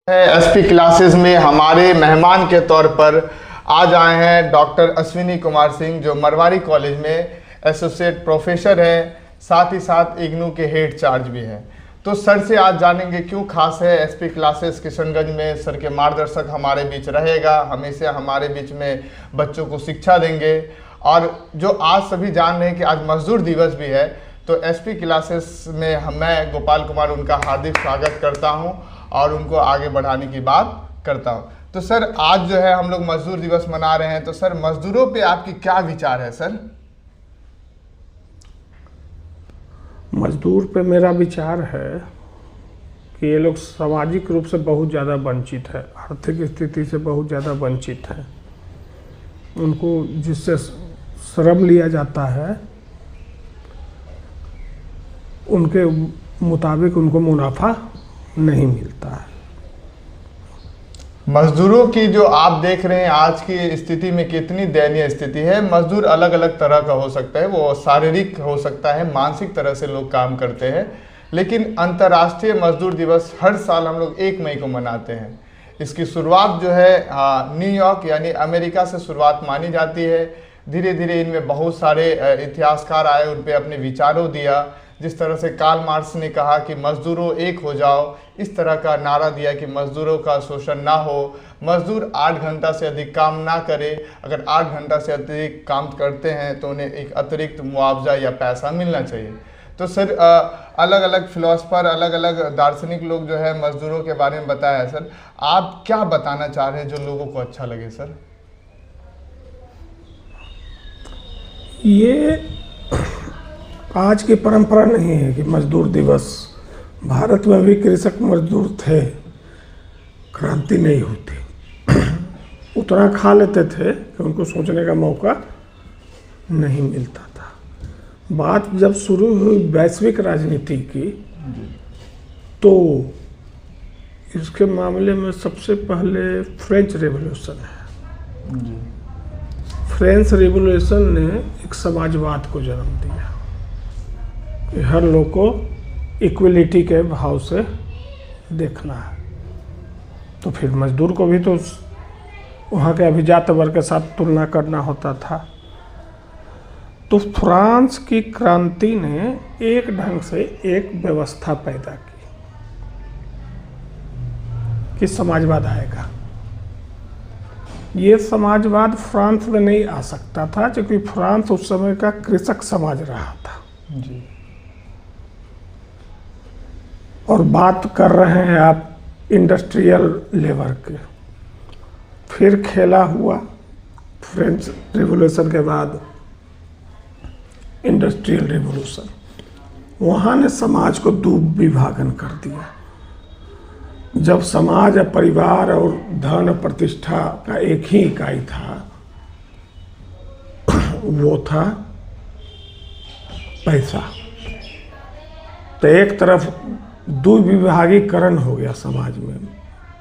SP classes में हमारे मेहमान के तौर पर आज आए हैं डॉक्टर अश्विनी कुमार सिंह, जो मरवाड़ी कॉलेज में एसोसिएट प्रोफेसर हैं, साथ ही साथ इग्नू के हेड चार्ज भी हैं। तो सर से आज जानेंगे क्यों खास है एसपी क्लासेस किशनगंज में। सर के मार्गदर्शक हमारे बीच रहेगा, हमेशा हमारे बीच में बच्चों को शिक्षा देंगे। और जो आज सभी जान रहे हैं कि आज मजदूर दिवस भी है, तो एसपी क्लासेस में मैं गोपाल कुमार उनका हार्दिक स्वागत करता हूं और उनको आगे बढ़ाने की बात करता हूं। तो सर आज जो है हम लोग मजदूर दिवस मना रहे हैं, तो सर मजदूरों पे आपकी क्या विचार है सर? मजदूर पे मेरा विचार है कि ये लोग सामाजिक रूप से बहुत ज़्यादा वंचित है, आर्थिक स्थिति से बहुत ज़्यादा वंचित है। उनको जिससे श्रम लिया जाता है उनके मुताबिक उनको मुनाफा नहीं मिलता है। मजदूरों की जो आप देख रहे हैं आज की स्थिति में कितनी दयनीय स्थिति है। मजदूर अलग अलग तरह का हो सकता है, वो शारीरिक हो सकता है, मानसिक तरह से लोग काम करते हैं। लेकिन अंतर्राष्ट्रीय मजदूर दिवस हर साल हम लोग 1 मई को मनाते हैं। इसकी शुरुआत जो है न्यूयॉर्क यानी अमेरिका से शुरुआत मानी जाती है। धीरे धीरे इनमें बहुत सारे इतिहासकार आए, उन पे अपने विचारों दिया। जिस तरह से कार्ल मार्क्स ने कहा कि मजदूरों एक हो जाओ, इस तरह का नारा दिया कि मजदूरों का शोषण ना हो, मजदूर 8 घंटा से अधिक काम ना करे, अगर 8 घंटा से अधिक काम करते हैं तो उन्हें एक अतिरिक्त मुआवजा या पैसा मिलना चाहिए। तो सर अलग अलग फिलोसफर, अलग अलग दार्शनिक लोग जो है मजदूरों के बारे में बताया है। सर आप क्या बताना चाह रहे हैं जो लोगों को अच्छा लगे? सर ये आज की परंपरा नहीं है कि मजदूर दिवस, भारत में भी कृषक मजदूर थे, क्रांति नहीं होती, उतना खा लेते थे कि उनको सोचने का मौका नहीं मिलता था। बात जब शुरू हुई वैश्विक राजनीति की, तो इसके मामले में सबसे पहले फ्रेंच रेवोल्यूशन है। फ्रेंच रेवोल्यूशन ने एक समाजवाद को जन्म दिया कि हर लोग को इक्वलिटी के भाव से देखना है। तो फिर मजदूर को भी तो वहाँ के अभिजात वर्ग के साथ तुलना करना होता था। तो फ्रांस की क्रांति ने एक ढंग से एक व्यवस्था पैदा की कि समाजवाद आएगा। ये समाजवाद फ्रांस में नहीं आ सकता था क्योंकि फ्रांस उस समय का कृषक समाज रहा था जी। और बात कर रहे हैं आप इंडस्ट्रियल लेबर के। फिर खेला हुआ फ्रेंच रिवॉल्यूशन के बाद इंडस्ट्रियल रिवॉल्यूशन, वहाँ ने समाज को 2 विभाजन कर दिया। जब समाज और परिवार और धन प्रतिष्ठा का एक ही इकाई था, वो था पैसा। तो एक तरफ 2 विभागीकरण हो गया समाज में।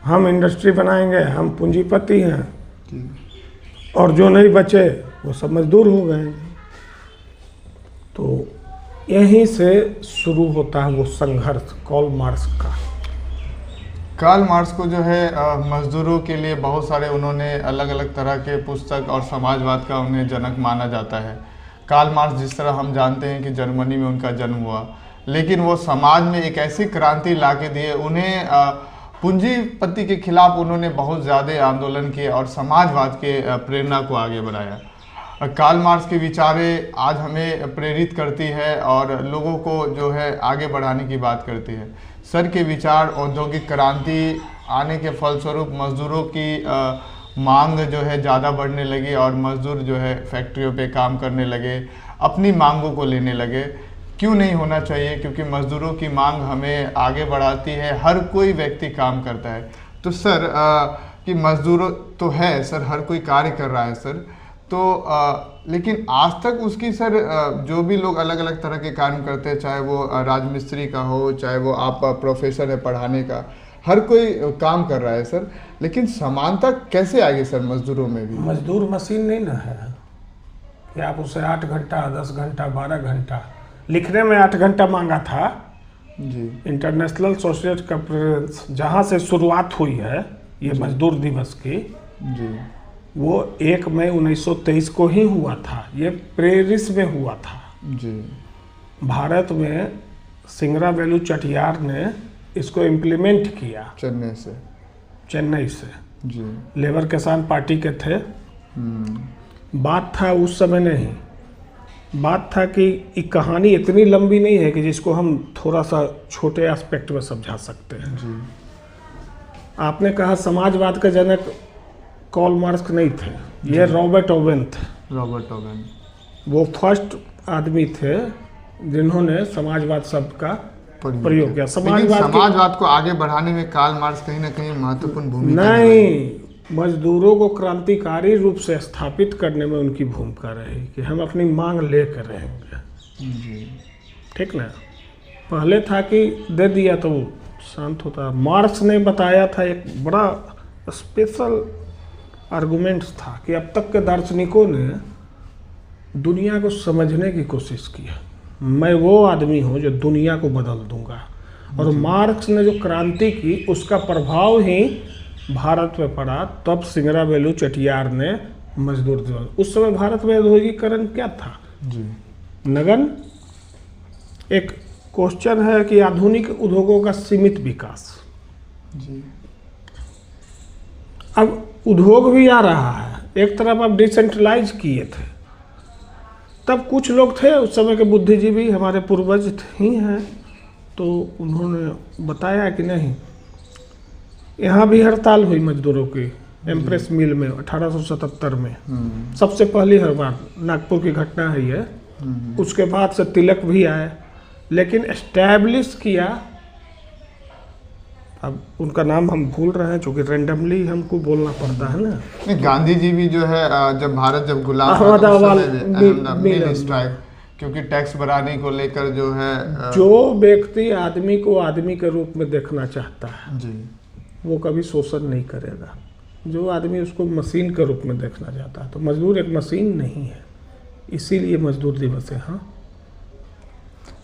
हम इंडस्ट्री बनाएंगे, हम पूंजीपति हैं, और जो नहीं बचे वो सब मजदूर हो गए। तो यहीं से शुरू होता है वो संघर्ष कार्ल मार्क्स का। कार्ल मार्क्स को जो है मजदूरों के लिए बहुत सारे उन्होंने अलग अलग तरह के पुस्तक और समाजवाद का उन्हें जनक माना जाता है। कार्ल मार्क्स जिस तरह हम जानते हैं कि जर्मनी में उनका जन्म हुआ, लेकिन वो समाज में एक ऐसी क्रांति ला के दिए। उन्हें पूंजीपति के खिलाफ उन्होंने बहुत ज़्यादा आंदोलन किए और समाजवाद के प्रेरणा को आगे बढ़ाया। कार्ल मार्क्स की विचारें आज हमें प्रेरित करती है और लोगों को जो है आगे बढ़ाने की बात करती है। सर के विचार, औद्योगिक क्रांति आने के फलस्वरूप मजदूरों की मांग जो है ज़्यादा बढ़ने लगी और मजदूर जो है फैक्ट्रियों पे काम करने लगे, अपनी मांगों को लेने लगे। क्यों नहीं होना चाहिए? क्योंकि मजदूरों की मांग हमें आगे बढ़ाती है। हर कोई व्यक्ति काम करता है। तो सर कि मजदूरों तो है सर, हर कोई कार्य कर रहा है सर, तो लेकिन आज तक उसकी सर जो भी लोग अलग अलग तरह के काम करते हैं, चाहे वो राजमिस्त्री का हो, चाहे वो आप प्रोफेसर है पढ़ाने का, हर कोई काम कर रहा है सर, लेकिन समानता कैसे आएगी सर मजदूरों में भी? मजदूर मशीन नहीं ना है कि आप उसे 8 घंटा, 10 घंटा, 12 घंटा, लिखने में 8 घंटा मांगा था जी इंटरनेशनल सोशल कॉन्फ्रेंस जहाँ से शुरुआत हुई है ये मजदूर दिवस की, जी वो 1 मई 1923 को ही हुआ था। ये पेरिस में हुआ था। जी भारत में सिंगरावेलु चेट्टियार ने इसको इम्प्लीमेंट किया चेन्नई से। जी लेबर किसान पार्टी के थे। बात था उस समय नहीं, बात था कि ये कहानी इतनी लंबी नहीं है कि जिसको हम थोड़ा सा छोटे एस्पेक्ट में समझा सकते हैं। जी आपने कहा समाजवाद के जनक कार्ल मार्क्स नहीं थे, ये रॉबर्ट ओवेन थे। रॉबर्ट ओवेन वो फर्स्ट आदमी थे जिन्होंने समाजवाद शब्द का प्रयोग किया। समाजवाद को आगे बढ़ाने में कार्ल मार्क्स कहीं ना कहीं महत्वपूर्ण भूमिका नहीं, मजदूरों को क्रांतिकारी रूप से स्थापित करने में उनकी भूमिका रही कि हम अपनी मांग लेकर रहेंगे। जी ठीक ना, पहले था कि दे दिया तो शांत होता। मार्क्स ने बताया था, एक बड़ा स्पेशल आर्गुमेंट्स था कि अब तक के दार्शनिकों ने दुनिया को समझने की कोशिश की है, मैं वो आदमी हूँ जो दुनिया को बदल दूंगा। और मार्क्स ने जो क्रांति की उसका प्रभाव ही भारत में पड़ा। तब सिंगरावेलु चेट्टियार ने मजदूर दिवस, उस समय भारत में औद्योगिकरण क्या था? जी नगन। एक क्वेश्चन है कि आधुनिक उद्योगों का सीमित विकास। जी अब उद्योग भी आ रहा है, एक तरफ आप डिसेंट्रलाइज किए थे, तब कुछ लोग थे उस समय के बुद्धिजीवी, हमारे पूर्वज ही हैं, तो उन्होंने बताया कि नहीं। यहाँ भी हड़ताल हुई मजदूरों की, एम्प्रेस मिल में 1877 में सबसे पहली हड़ताल, नागपुर की घटना है ये। उसके बाद से तिलक भी आए, लेकिन एस्टैब्लिश किया, अब उनका नाम हम भूल रहे हैं क्योंकि रैंडमली हमको बोलना पड़ता है ना। गांधी जी भी जो है जब भारत जब गुलाम अहमदाबाद स्ट्राइक, क्योंकि टैक्स बढ़ाने को लेकर जो है जो व्यक्ति आदमी को आदमी के रूप में देखना चाहता है जी वो कभी शोषण नहीं करेगा। जो आदमी उसको मशीन के रूप में देखना चाहता है, तो मजदूर एक मशीन नहीं है, इसीलिए मजदूर दिवस है। हाँ,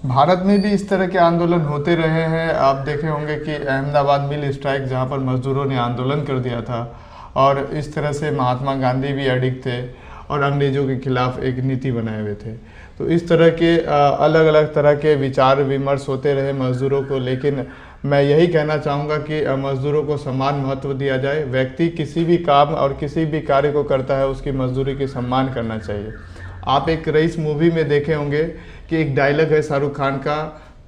भारत में भी इस तरह के आंदोलन होते रहे हैं। आप देखे होंगे कि अहमदाबाद मिल स्ट्राइक, जहां पर मजदूरों ने आंदोलन कर दिया था, और इस तरह से महात्मा गांधी भी अडिग थे और अंग्रेजों के खिलाफ एक नीति बनाए हुए थे। तो इस तरह के अलग अलग तरह के विचार विमर्श होते रहे मजदूरों को, लेकिन मैं यही कहना चाहूँगा कि मजदूरों को समान महत्व दिया जाए। व्यक्ति किसी भी काम और किसी भी कार्य को करता है, उसकी मजदूरी की सम्मान करना चाहिए। आप एक रईस मूवी में देखे होंगे कि एक डायलॉग है शाहरुख खान का,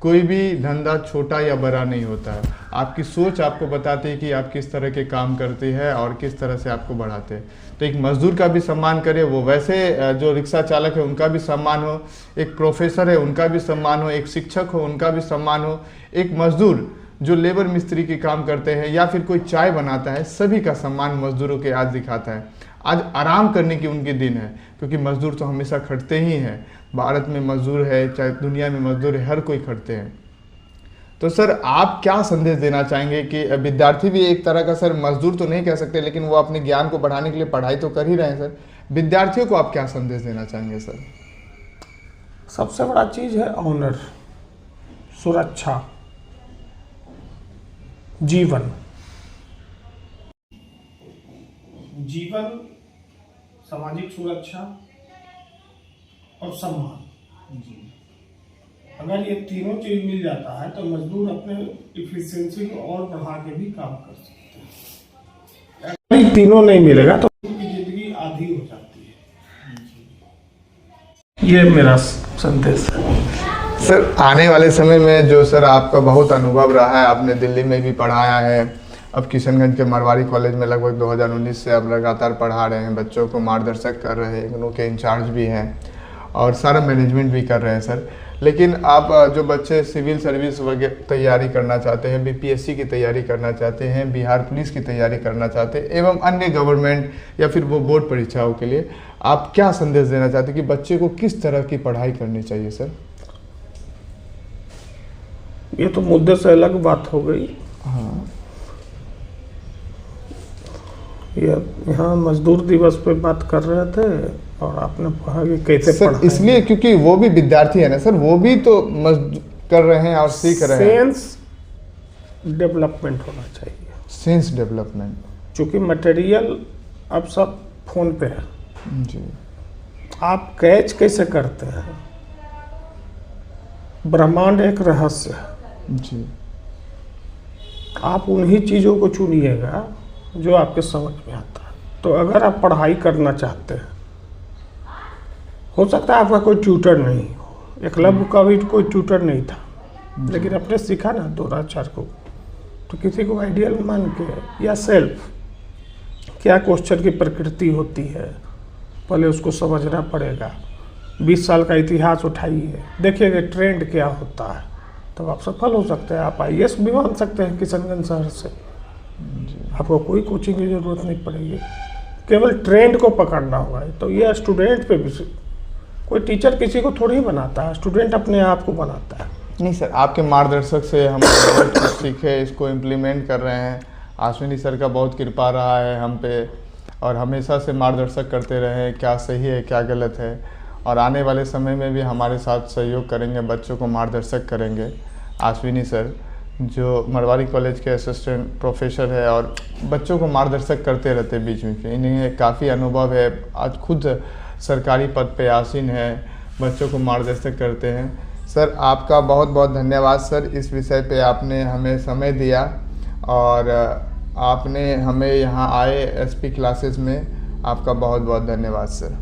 कोई भी धंधा छोटा या बड़ा नहीं होता है। आपकी सोच आपको बताती है कि आप किस तरह के काम करती है और किस तरह से आपको बढ़ाते हैं। तो एक मजदूर का भी सम्मान करें, वो वैसे जो रिक्शा चालक है उनका भी सम्मान हो, एक प्रोफेसर है उनका भी सम्मान हो, एक शिक्षक हो उनका भी सम्मान हो, एक मजदूर जो लेबर मिस्त्री के काम करते हैं या फिर कोई चाय बनाता है, सभी का सम्मान मजदूरों के आज दिखाता है। आज आराम करने की उनकी दिन है, क्योंकि मजदूर तो हमेशा खटते ही हैं। भारत में मजदूर है, चाहे दुनिया में मजदूर है, हर कोई खटते हैं। तो सर आप क्या संदेश देना चाहेंगे कि विद्यार्थी भी एक तरह का, सर मजदूर तो नहीं कह सकते, लेकिन वो अपने ज्ञान को बढ़ाने के लिए पढ़ाई तो कर ही रहे हैं सर, विद्यार्थियों को आप क्या संदेश देना चाहेंगे सर? सबसे बड़ा चीज़ है ऑनर, सुरक्षा, जीवन सामाजिक सुरक्षा और सम्मान। अगर ये तीनों चीज मिल जाता है तो मजदूर अपने इफिशियंसी को और बढ़ा के भी काम कर सकते हैं। अगर ये तीनों नहीं मिलेगा तो उनकी जिंदगी आधी हो जाती है। ये मेरा संदेश है सर। आने वाले समय में जो सर आपका बहुत अनुभव रहा है, आपने दिल्ली में भी पढ़ाया है, अब किशनगंज के मरवाड़ी कॉलेज में लगभग 2019 से आप लगातार पढ़ा रहे हैं, बच्चों को मार्गदर्शक कर रहे हैं, उनके इंचार्ज भी हैं और सारा मैनेजमेंट भी कर रहे हैं सर। लेकिन आप जो बच्चे सिविल सर्विस वगैरह तैयारी करना चाहते हैं, बीपीएससी की तैयारी करना चाहते हैं, बिहार पुलिस की तैयारी करना चाहते हैं, एवं अन्य गवर्नमेंट या फिर वो बोर्ड परीक्षाओं के लिए आप क्या संदेश देना चाहते हैं कि बच्चे को किस तरह की पढ़ाई करनी चाहिए सर? ये तो मुद्दे से अलग बात हो गई। हाँ, यहाँ मजदूर दिवस पे बात कर रहे थे और आपने कहा कि कैसे सर, इसलिए क्योंकि वो भी विद्यार्थी है ना सर, वो भी तो कर रहे हैं और सीख रहे हैं। सेंस डेवलपमेंट होना चाहिए। Sense development. चूँकि मटेरियल अब सब फ़ोन पे है, जी आप कैच कैसे करते हैं? ब्रह्मांड एक रहस्य है। जी आप उन्हीं चीज़ों को चुनिएगा जो आपके समझ में आता है। तो अगर आप पढ़ाई करना चाहते हैं, हो सकता है आपका कोई ट्यूटर नहीं हो, एकलव्य का भी कोई ट्यूटर नहीं था, लेकिन आपने सीखा ना दोराचार को, तो किसी को आइडियल मान के या सेल्फ क्या क्वेश्चन की प्रकृति होती है पहले उसको समझना पड़ेगा। 20 साल का इतिहास उठाइए, देखिएगा ट्रेंड क्या होता है, तब आप सफल हो सकते हैं। आप IAS भी बन सकते हैं किशनगंज शहर से। आपको कोई कोचिंग की ज़रूरत नहीं पड़ेगी, केवल ट्रेंड को पकड़ना होगा। तो ये स्टूडेंट पे भी, कोई टीचर किसी को थोड़ी ही बनाता है, स्टूडेंट अपने आप को बनाता है। नहीं सर, आपके मार्गदर्शक से हम बहुत कुछ सीखे, इसको इम्प्लीमेंट कर रहे हैं। अश्विनी सर का बहुत कृपा रहा है हम पे, और हमेशा से मार्गदर्शक करते रहे हैं क्या सही है क्या गलत है, और आने वाले समय में भी हमारे साथ सहयोग करेंगे, बच्चों को मार्गदर्शक करेंगे। अश्विनी सर जो मरवाड़ी कॉलेज के असिस्टेंट प्रोफेसर है और बच्चों को मार्गदर्शक करते रहते बीच में, इन्हें काफ़ी अनुभव है, आज खुद सरकारी पद पे आसीन है, बच्चों को मार्गदर्शक करते हैं। सर आपका बहुत बहुत धन्यवाद सर, इस विषय पे आपने हमें समय दिया और आपने हमें यहाँ आए SP क्लासेस में, आपका बहुत बहुत धन्यवाद सर।